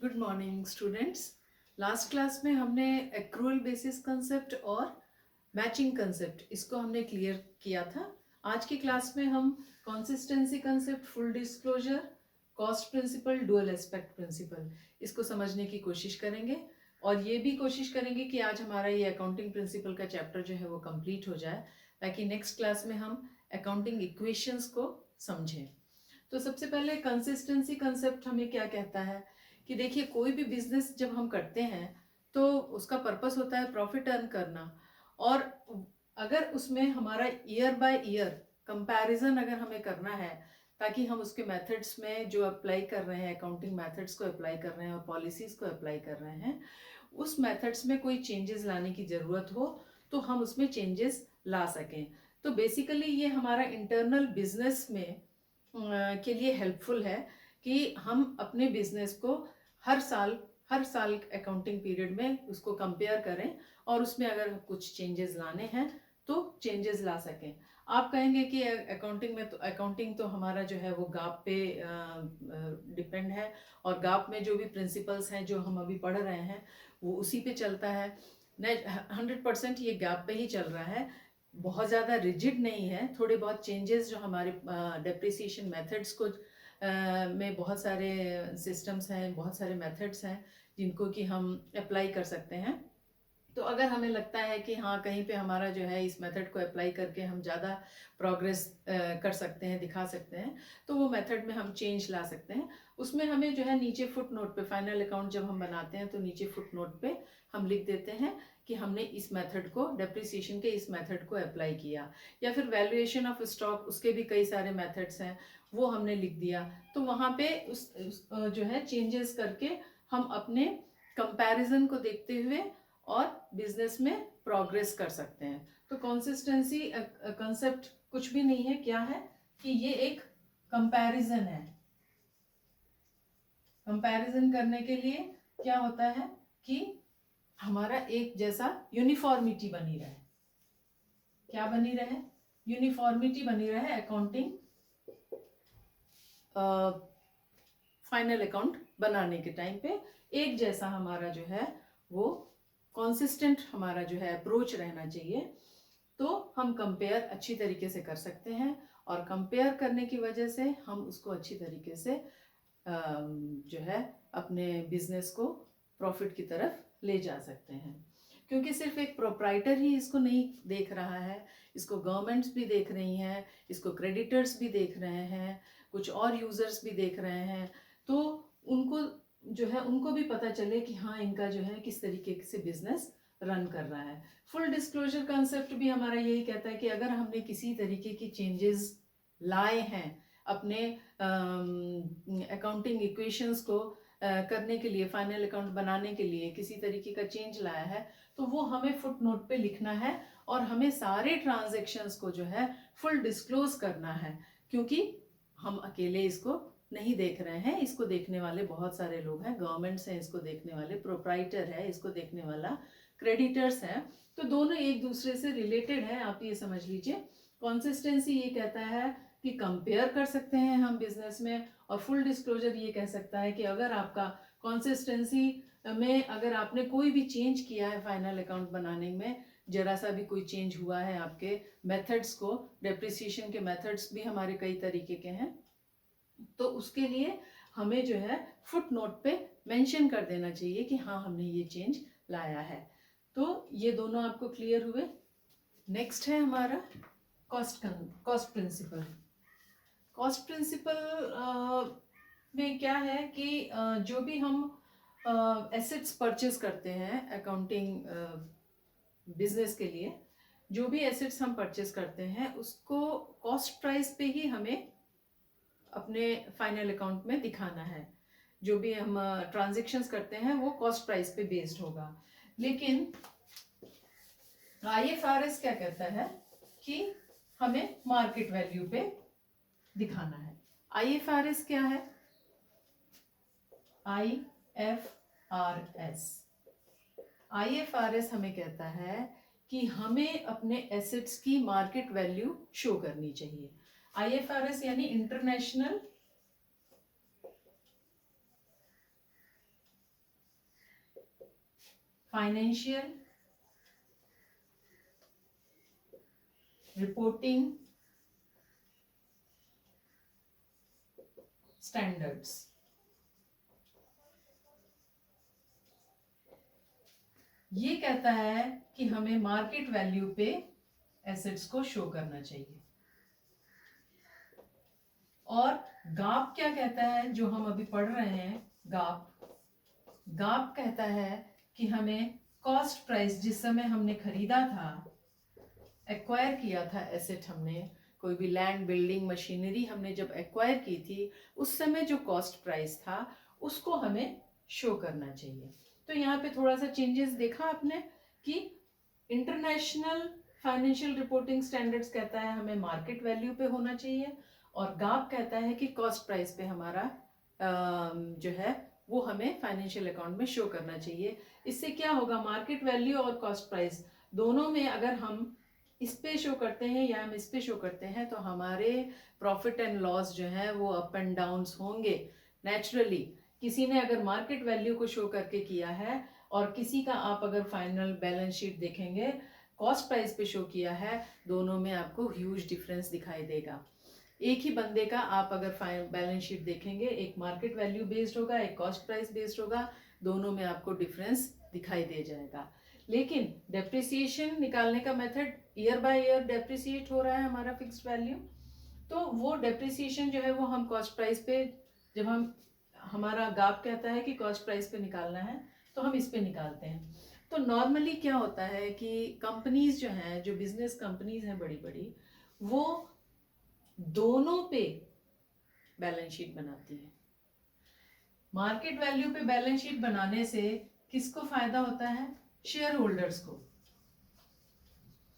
Good morning students. Last class में हमने accrual basis concept और मैचिंग कंसेप्ट इसको हमने क्लियर किया था। आज की क्लास में हम consistency concept, full disclosure, cost principle, dual aspect principle इसको समझने की कोशिश करेंगे और ये भी कोशिश करेंगे कि आज हमारा ये अकाउंटिंग प्रिंसिपल का चैप्टर जो है वो कंप्लीट हो जाए, ताकि नेक्स्ट क्लास में हम अकाउंटिंग इक्वेशंस को समझें। तो सबसे पहले कंसिस्टेंसी कंसेप्ट हमें क्या कहता है कि देखिए, कोई भी बिजनेस जब हम करते हैं तो उसका पर्पस होता है प्रॉफिट अर्न करना। और अगर उसमें हमारा ईयर बाय ईयर कंपैरिजन अगर हमें करना है, ताकि हम उसके मेथड्स में जो अप्लाई कर रहे हैं, अकाउंटिंग मेथड्स को अप्लाई कर रहे हैं और पॉलिसीज को अप्लाई कर रहे हैं, उस मेथड्स में कोई चेंजेस लाने की ज़रूरत हो तो हम उसमें चेंजेस ला सकें। तो बेसिकली ये हमारा इंटरनल बिजनेस में के लिए हेल्पफुल है कि हम अपने बिजनेस को हर साल अकाउंटिंग पीरियड में उसको कंपेयर करें और उसमें अगर कुछ चेंजेस लाने हैं तो चेंजेस ला सकें। आप कहेंगे कि अकाउंटिंग तो हमारा जो है वो गाप पे डिपेंड है, और गाप में जो भी प्रिंसिपल्स हैं जो हम अभी पढ़ रहे हैं वो उसी पे चलता है। 100% ये गैप पे ही चल रहा है, बहुत ज़्यादा रिजिड नहीं है। थोड़े बहुत चेंजेस जो हमारे डेप्रिसिएशन मेथड्स को में बहुत सारे सिस्टम्स हैं, बहुत सारे मेथड्स हैं जिनको कि हम अप्लाई कर सकते हैं। तो अगर हमें लगता है कि हाँ, कहीं पे हमारा जो है इस मेथड को अप्लाई करके हम ज़्यादा प्रोग्रेस कर सकते हैं, दिखा सकते हैं, तो वो मेथड में हम चेंज ला सकते हैं। उसमें हमें जो है नीचे फुट नोट पे, फाइनल अकाउंट जब हम बनाते हैं तो नीचे फुट नोट पे हम लिख देते हैं कि हमने इस मेथड को, डेप्रिसिएशन के इस मेथड को अप्लाई किया। या फिर वैल्यूएशन ऑफ स्टॉक, उसके भी कई सारे मेथड्स हैं, वो हमने लिख दिया। तो वहाँ पे जो है चेंजेस करके हम अपने कंपैरिजन को देखते हुए और बिजनेस में प्रोग्रेस कर सकते हैं। तो कंसिस्टेंसी कंसेप्ट कुछ भी नहीं है, क्या है कि ये एक कंपैरिजन है। कंपैरिजन करने के लिए क्या होता है कि हमारा एक जैसा यूनिफॉर्मिटी बनी रहे। क्या बनी रहे? यूनिफॉर्मिटी बनी रहे अकाउंटिंग फाइनल अकाउंट बनाने के टाइम पे। एक जैसा हमारा जो है वो कॉन्सिस्टेंट हमारा जो है अप्रोच रहना चाहिए, तो हम कंपेयर अच्छी तरीके से कर सकते हैं। और कंपेयर करने की वजह से हम उसको अच्छी तरीके से जो है अपने बिजनेस को प्रॉफिट की तरफ ले जा सकते हैं। क्योंकि सिर्फ एक प्रोप्राइटर ही इसको नहीं देख रहा है, इसको गवर्नमेंट्स भी देख रही हैं, इसको क्रेडिटर्स भी देख रहे हैं, कुछ और यूजर्स भी देख रहे हैं। तो उनको जो है, उनको भी पता चले कि हाँ, इनका जो है किस तरीके से बिजनेस रन कर रहा है। फुल डिस्क्लोजर कंसेप्ट भी हमारा यही कहता है कि अगर हमने किसी तरीके की चेंजेस लाए हैं अपने अकाउंटिंग इक्वेशंस को करने के लिए, फाइनल अकाउंट बनाने के लिए किसी तरीके का चेंज लाया है, तो वो हमें फुट नोट पे लिखना है और हमें सारे ट्रांजैक्शंस को जो है फुल डिस्क्लोज करना है। क्योंकि हम अकेले इसको नहीं देख रहे हैं, इसको देखने वाले बहुत सारे लोग हैं, गवर्नमेंट्स हैं इसको देखने वाले, प्रोप्राइटर है इसको देखने वाला, क्रेडिटर्स हैं। तो दोनों एक दूसरे से रिलेटेड है, आप ये समझ लीजिए। कंसिस्टेंसी ये कहता है कि कंपेयर कर सकते हैं हम बिजनेस में, और फुल डिस्क्लोजर ये कह सकता है कि अगर आपका कंसिस्टेंसी में अगर आपने कोई भी चेंज किया है फाइनल अकाउंट बनाने में, जरा सा भी कोई चेंज हुआ है आपके मेथड्स को, डेप्रिसिएशन के मेथड्स भी हमारे कई तरीके के हैं, तो उसके लिए हमें जो है फुट नोट पे मेंशन कर देना चाहिए कि हाँ, हमने ये चेंज लाया है। तो ये दोनों आपको क्लियर हुए। नेक्स्ट है हमारा कॉस्ट प्रिंसिपल। कॉस्ट प्रिंसिपल में क्या है कि जो भी हम एसेट्स परचेज करते हैं अकाउंटिंग बिजनेस के लिए, जो भी एसेट्स हम परचेज करते हैं उसको कॉस्ट प्राइस पे ही हमें अपने फाइनल अकाउंट में दिखाना है। जो भी हम ट्रांजेक्शन्स करते हैं वो कॉस्ट प्राइस पे बेस्ड होगा। लेकिन IFRS क्या कहता है कि हमें मार्केट वैल्यू पे दिखाना है। IFRS क्या है? IFRS हमें कहता है कि हमें अपने एसेट्स की मार्केट वैल्यू शो करनी चाहिए। IFRS यानी इंटरनेशनल फाइनेंशियल रिपोर्टिंग स्टैंडर्ड्स। ये कहता है कि हमें मार्केट वैल्यू पे एसेट्स को शो करना चाहिए। और गाप क्या कहता है, जो हम अभी पढ़ रहे हैं, गाप कहता है कि हमें कॉस्ट प्राइस, जिस समय हमने खरीदा था, एक्वायर किया था एसेट, हमने कोई भी लैंड बिल्डिंग मशीनरी हमने जब एक्वायर की थी, उस समय जो कॉस्ट प्राइस था उसको हमें शो करना चाहिए। तो यहाँ पे थोड़ा सा चेंजेस देखा आपने कि इंटरनेशनल फाइनेंशियल रिपोर्टिंग स्टैंडर्ड्स कहता है हमें मार्केट वैल्यू पे होना चाहिए, और गाप कहता है कि कॉस्ट प्राइस पे हमारा जो है वो हमें फाइनेंशियल अकाउंट में शो करना चाहिए। इससे क्या होगा, मार्केट वैल्यू और कॉस्ट प्राइस दोनों में अगर हम इस पे शो करते हैं या हम इस पे शो करते हैं तो हमारे प्रॉफिट एंड लॉस जो है वो अप एंड डाउन्स होंगे नेचुरली। किसी ने अगर मार्केट वैल्यू को शो करके किया है और किसी का आप अगर फाइनल बैलेंस शीट देखेंगे कॉस्ट प्राइस पे शो किया है, दोनों में आपको ह्यूज डिफरेंस दिखाई देगा। एक ही बंदे का आप अगर फाइनल बैलेंस शीट देखेंगे, एक मार्केट वैल्यू बेस्ड होगा, एक कॉस्ट प्राइस बेस्ड होगा, दोनों में आपको डिफरेंस दिखाई दे जाएगा। लेकिन डेप्रिसिएशन निकालने का method year by year depreciate हो रहा है हमारा फिक्स्ड वैल्यू, तो वो डेप्रिसिएशन जो है वो हम कॉस्ट प्राइस पे, जब हम हमारा गाप कहता है कि कॉस्ट प्राइस पे निकालना है तो हम इस पे निकालते हैं। तो नॉर्मली क्या होता है कि कंपनीज जो हैं, जो बिजनेस कंपनीज हैं बड़ी बड़ी, वो दोनों पे बैलेंस शीट बनाती है। मार्केट वैल्यू पे बैलेंस शीट बनाने से किसको फायदा होता है, शेयर होल्डर्स को,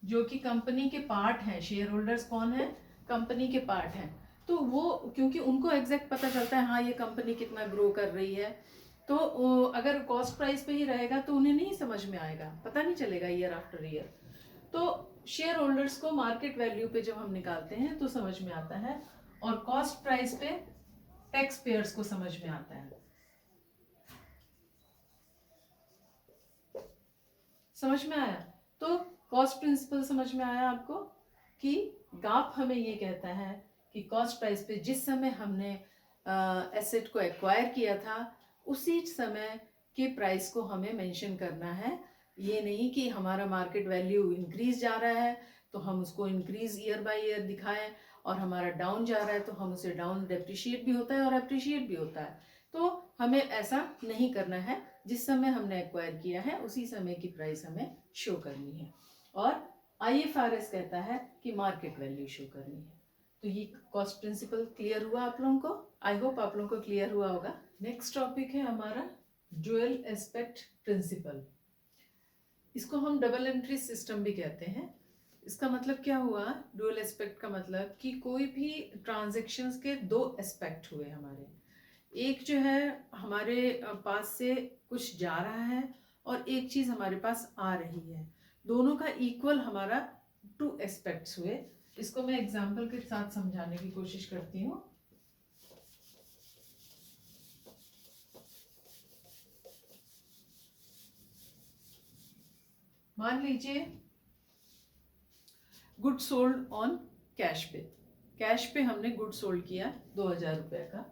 जो कि कंपनी के पार्ट हैं। शेयर होल्डर्स कौन है, कंपनी के पार्ट हैं। तो वो, क्योंकि उनको एग्जैक्ट पता चलता है हाँ ये कंपनी कितना ग्रो कर रही है, तो अगर कॉस्ट प्राइस पे ही रहेगा तो उन्हें नहीं समझ में आएगा, पता नहीं चलेगा ईयर आफ्टर ईयर। तो शेयर होल्डर्स को मार्केट वैल्यू पे जब हम निकालते हैं तो समझ में आता है, और कॉस्ट प्राइस पे टैक्स पेयर्स को समझ में आता है। समझ में आया? तो कॉस्ट प्रिंसिपल समझ में आया आपको कि गाप हमें ये कहता है कि कॉस्ट प्राइस पे जिस समय हमने एसेट को एक्वायर किया था उसी समय के प्राइस को हमें मेंशन करना है। ये नहीं कि हमारा मार्केट वैल्यू इंक्रीज जा रहा है तो हम उसको इंक्रीज ईयर बाय ईयर दिखाएं, और हमारा डाउन जा रहा है तो हम उसे डाउन डेप्रिशिएट भी होता है और अप्रिशिएट भी होता है। तो हमें ऐसा नहीं करना है, जिस समय हमने एक्वायर किया है उसी समय की प्राइस हमें शो करनी है। और IFRS कहता है कि मार्केट वैल्यू शो करनी है। तो ये कॉस्ट प्रिंसिपल क्लियर हुआ आप लोगों को? आई होप आप लोगों को क्लियर हुआ होगा। नेक्स्ट टॉपिक है हमारा ड्यूअल एस्पेक्ट प्रिंसिपल। इसको हम डबल एंट्री सिस्टम भी कहते हैं। इसका मतलब क्या हुआ, ड्यूअल एस्पेक्ट का मतलब कि कोई भी ट्रांजैक्शंस के दो एस्पेक्ट हुए हमारे। एक जो है हमारे पास से कुछ जा रहा है और एक चीज हमारे पास आ रही है, दोनों का इक्वल हमारा टू एस्पेक्ट्स हुए। इसको मैं एग्जांपल के साथ समझाने की कोशिश करती हूँ। मान लीजिए गुड सोल्ड ऑन कैश पे, कैश पे हमने गुड सोल्ड किया 2000 रुपए का,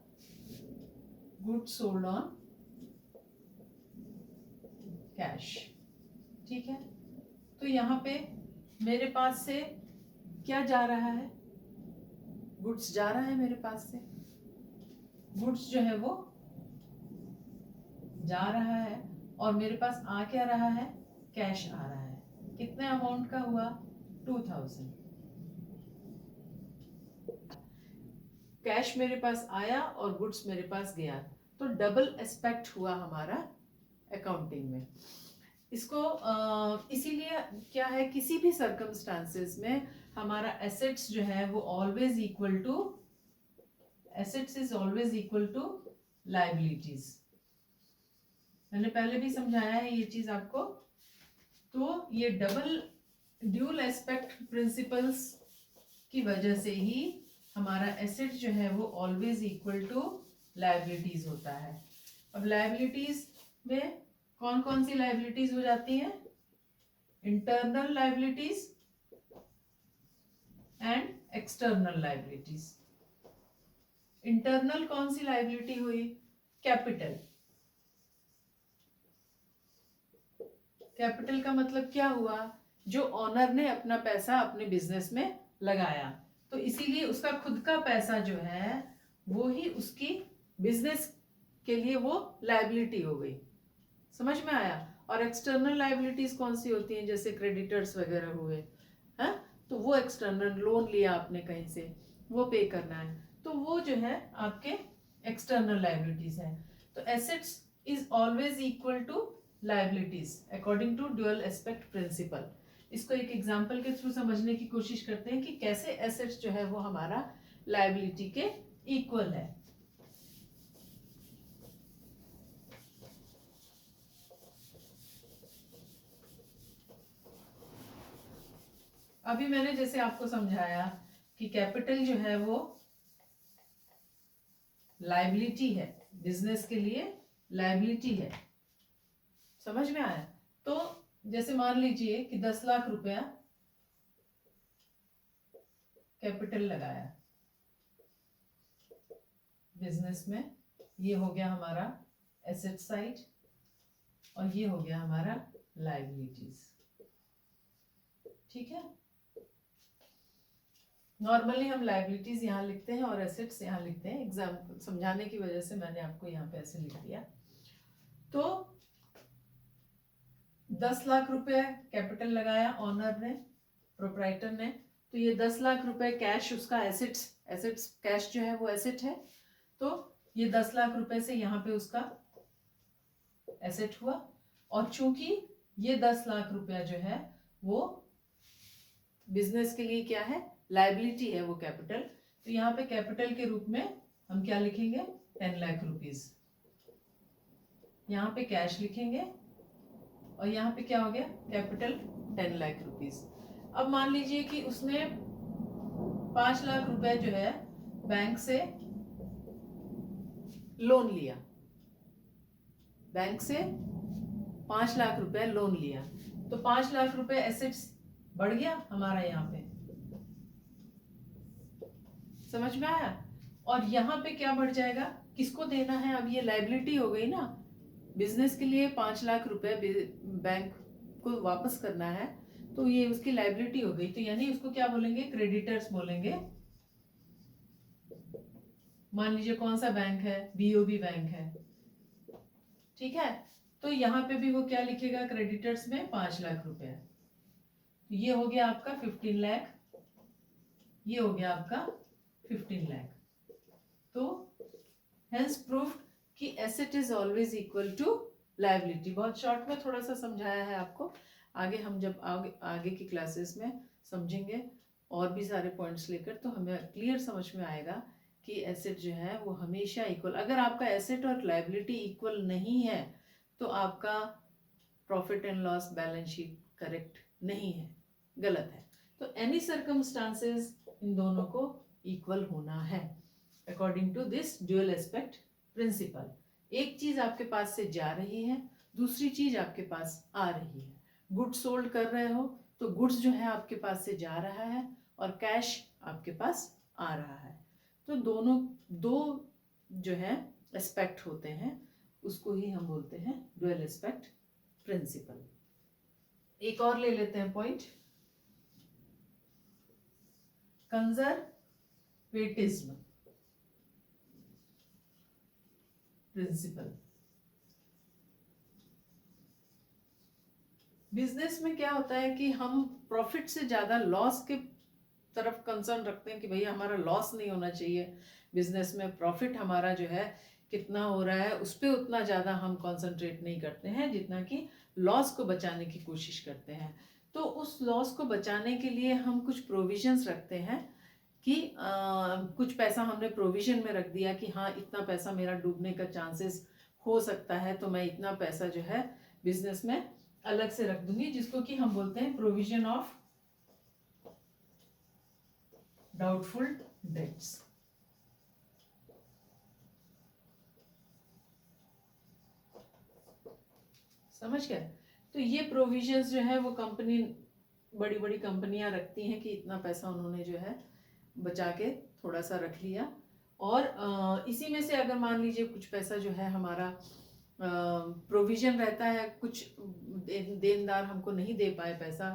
गुड सोल्ड ऑन कैश, ठीक है। तो यहाँ पे मेरे पास से क्या जा रहा है, गुड्स जा रहा है मेरे पास से, गुड्स जो है वो जा रहा है और मेरे पास आ क्या रहा है, कैश आ रहा है। कितने अमाउंट का हुआ, 2000। कैश मेरे पास आया और गुड्स मेरे पास गया, तो डबल एस्पेक्ट हुआ हमारा अकाउंटिंग में। इसको इसीलिए क्या है, किसी भी सर्कमस्टांसेस में हमारा एसेट्स जो है वो always equal to, assets is always equal to liabilities. मैंने पहले भी समझाया है ये चीज आपको। तो ये डबल ड्यूल एस्पेक्ट प्रिंसिपल्स की वजह से ही हमारा एसेट जो है वो ऑलवेज इक्वल टू लायबिलिटीज होता है। अब लायबिलिटीज में कौन कौन सी लाइबिलिटीज हो जाती हैं? Internal liabilities and external liabilities. Internal कौन सी लाइबिलिटी हुई? कैपिटल। कैपिटल का मतलब क्या हुआ? जो ऑनर ने अपना पैसा अपने बिजनेस में लगाया, तो इसीलिए उसका खुद का पैसा जो है वो ही उसकी बिजनेस के लिए वो लाइबिलिटी हो गई। समझ में आया? और एक्सटर्नल लाइबिलिटीज कौन सी होती हैं? जैसे क्रेडिटर्स वगैरह हुए हैं, तो वो एक्सटर्नल, लोन लिया आपने कहीं से, वो पे करना है, तो वो जो है आपके एक्सटर्नल लाइबिलिटीज है। तो assets is always equal to liabilities according to dual aspect principle. इसको एक एग्जांपल के थ्रू समझने की कोशिश करते हैं कि कैसे एसेट्स जो है वो हमारा लाइबिलिटी के इक्वल है। अभी मैंने जैसे आपको समझाया कि कैपिटल जो है वो लाइबिलिटी है, बिजनेस के लिए लाइबिलिटी है। समझ में आया? तो जैसे मान लीजिए कि 10 लाख रुपया कैपिटल लगाया बिजनेस में, ये हो गया हमारा एसेट साइड और ये हो गया हमारा लाइबिलिटीज। ठीक है, नॉर्मली हम लाइबिलिटीज यहाँ लिखते हैं और एसेट्स यहाँ लिखते हैं, एग्जाम्पल समझाने की वजह से मैंने आपको यहाँ पे ऐसे लिख दिया। तो 10 लाख रुपए कैपिटल लगाया ऑनर ने, प्रोप्राइटर ने, तो ये 10 लाख रुपए कैश उसका एसेट्स कैश जो है वो एसेट है, तो ये 10 लाख रुपए से यहाँ पे उसका एसेट हुआ। और चूंकि ये 10 लाख रुपया जो है वो बिजनेस के लिए क्या है? लाइबिलिटी है वो कैपिटल, तो यहाँ पे कैपिटल के रूप में हम क्या लिखेंगे? 10 लाख रुपीज। यहाँ पे कैश लिखेंगे और यहाँ पे क्या हो गया? Capital 10 lakh rupees. अब मान लीजिए कि उसने 5 लाख रुपए जो है बैंक से लोन लिया, बैंक से 5 लाख रुपए लोन लिया, तो 5 लाख रुपए एसेट्स बढ़ गया हमारा यहाँ पे। समझ में आया? और यहाँ पे क्या बढ़ जाएगा? किसको देना है? अब ये लाइबिलिटी हो गई ना, बिजनेस के लिए 5 लाख रुपए बैंक को वापस करना है, तो ये उसकी लाइबिलिटी हो गई, तो यानी उसको क्या बोलेंगे? क्रेडिटर्स बोलेंगे। मान लीजिए कौन सा बैंक है? बीओबी बैंक है। ठीक है, तो यहाँ पे भी वो क्या लिखेगा? क्रेडिटर्स में 5 लाख रुपए। ये हो गया आपका 15 लाख, ये हो गया आपका 15 लाख। तो हेंस प्रूव्ड कि asset is always equal to liability. बहुत शॉर्ट में थोड़ा सा समझाया है आपको, आगे हम जब आगे की क्लासेस में समझेंगे और भी सारे पॉइंट्स लेकर, तो हमें क्लियर समझ में आएगा कि एसेट जो है वो हमेशा इक्वल। अगर आपका एसेट और लायबिलिटी इक्वल नहीं है तो आपका profit and loss balance sheet correct नहीं है, गलत है। तो एनी सर्कमस्टांसेस इन दोनों को इक्वल होना है according to this dual aspect principle. एक चीज आपके पास से जा रही है, दूसरी चीज आपके पास आ रही है। गुड्स सोल्ड कर रहे हो तो गुड्स जो है आपके पास से जा रहा है और कैश आपके पास आ रहा है। तो दोनों दो जो है एस्पेक्ट होते हैं, उसको ही हम बोलते हैं ड्यूअल एस्पेक्ट प्रिंसिपल। एक और ले लेते हैं पॉइंट, कंजर्वेटिज्म प्रिंसिपल। बिजनेस में क्या होता है कि हम प्रॉफिट से ज्यादा लॉस के तरफ कंसर्न रखते हैं कि भैया हमारा लॉस नहीं होना चाहिए। बिजनेस में प्रॉफिट हमारा जो है कितना हो रहा है उस पर उतना ज़्यादा हम कंसंट्रेट नहीं करते हैं जितना कि लॉस को बचाने की कोशिश करते हैं। तो उस लॉस को बचाने के लिए हम कुछ प्रोविजंस रखते हैं कि कुछ पैसा हमने प्रोविजन में रख दिया कि हाँ इतना पैसा मेरा डूबने का चांसेस हो सकता है, तो मैं इतना पैसा जो है बिजनेस में अलग से रख दूंगी, जिसको कि हम बोलते हैं प्रोविजन ऑफ डाउटफुल डेट्स। समझ गए? तो ये प्रोविजंस जो है वो कंपनी, बड़ी बड़ी कंपनियां रखती हैं कि इतना पैसा उन्होंने जो है बचा के थोड़ा सा रख लिया, और इसी में से अगर मान लीजिए कुछ पैसा जो है हमारा प्रोविजन रहता है, कुछ देनदार हमको नहीं दे पाए पैसा,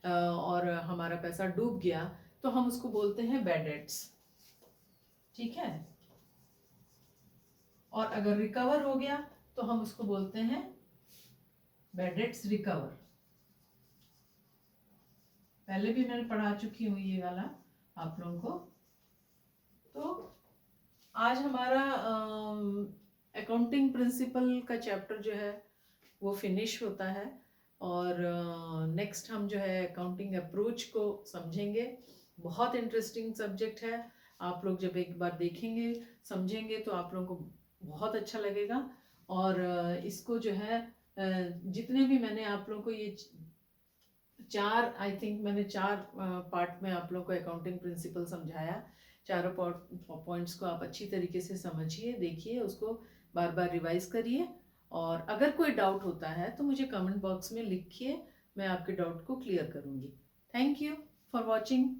और हमारा पैसा डूब गया, तो हम उसको बोलते हैं बैड डेट्स। ठीक है? और अगर रिकवर हो गया तो हम उसको बोलते हैं बैड डेट्स रिकवर। पहले भी मैंने पढ़ा चुकी हूँ ये वाला आप लोगों को। तो आज हमारा अकाउंटिंग प्रिंसिपल का चैप्टर जो है वो फिनिश होता है, और नेक्स्ट हम जो है अकाउंटिंग अप्रोच को समझेंगे। बहुत इंटरेस्टिंग सब्जेक्ट है, आप लोग जब एक बार देखेंगे समझेंगे तो आप लोगों को बहुत अच्छा लगेगा। और इसको जो है जितने भी मैंने आप लोगों को ये चार, आई थिंक मैंने चार पार्ट में आप लोगों को अकाउंटिंग प्रिंसिपल समझाया। चारों पॉइंट्स को आप अच्छी तरीके से समझिए, देखिए, उसको बार बार रिवाइज करिए, और अगर कोई डाउट होता है तो मुझे कमेंट बॉक्स में लिखिए, मैं आपके डाउट को क्लियर करूँगी। Thank you for watching.